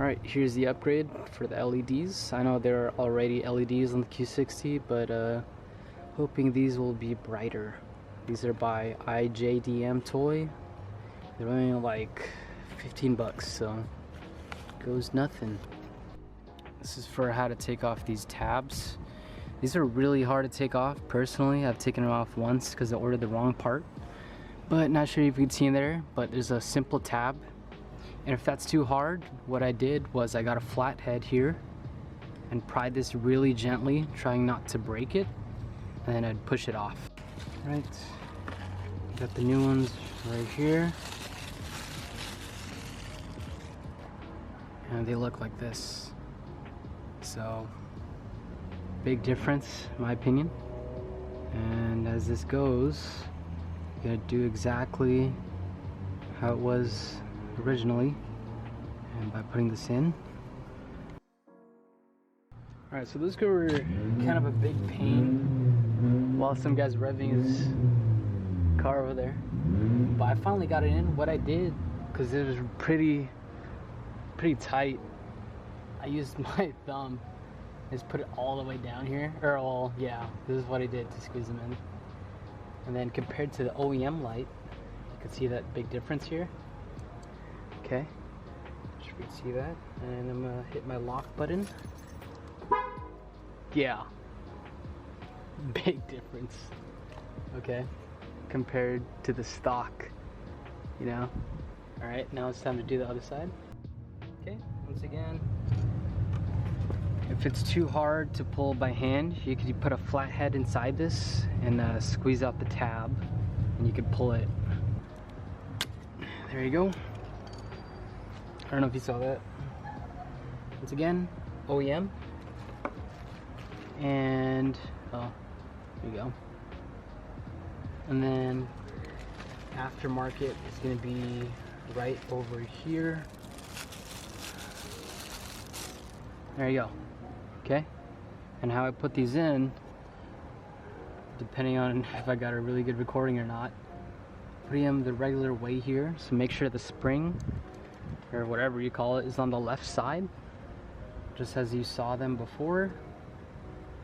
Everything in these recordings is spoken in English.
Alright, here's the upgrade for the LEDs. I know there are already LEDs on the Q60, but hoping these will be brighter. These are by IJDM Toy. They're only like 15 bucks, so goes nothing. This is for how to take off these tabs. These are really hard to take off. Personally, I've taken them off once because I ordered the wrong part. But not sure if you can see in there, but there's a simple tab. And if that's too hard, what I did was I got a flat head here and pried this really gently, trying not to break it, and then I'd push it off. Right, got the new ones right here. And they look like this. So, big difference in my opinion. And as this goes, you're gonna do exactly how it was originally, and by putting this in. Alright, so those were kind of a big pain while some guy's revving his car over there. But I finally got it in. What I did, because it was pretty tight, I used my thumb, just put it all the way down here. Or well, yeah, this is what I did to squeeze them in. And then compared to the OEM light, you can see that big difference here. Okay, sure you can see that. And I'm gonna hit my lock button. Yeah, big difference. Okay, compared to the stock, you know. All right, now it's time to do the other side. Okay, once again, if it's too hard to pull by hand, you could put a flat head inside this and squeeze out the tab, and you could pull it. There you go. I don't know if you saw that. Once again, OEM. And, oh, there you go. And then aftermarket is going to be right over here. There you go. Okay. And how I put these in, depending on if I got a really good recording or not, putting them the regular way here. So make sure the spring, or whatever you call it, is on the left side, just as you saw them before.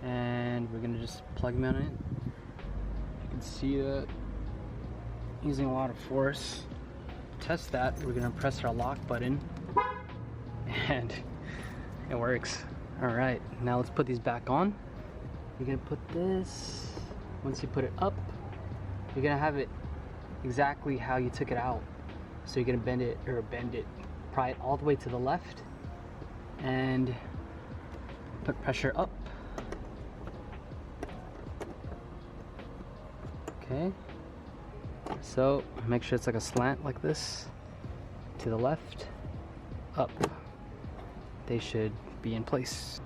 And we're gonna just plug them in it. You can see that using a lot of force. To test that, we're gonna press our lock button, and it works. All right, now let's put these back on. You're gonna put this, once you put it up, you're gonna have it exactly how you took it out. So you're gonna bend it, pry it all the way to the left, and put pressure up. Okay, so make sure it's like a slant like this, to the left, up. They should be in place.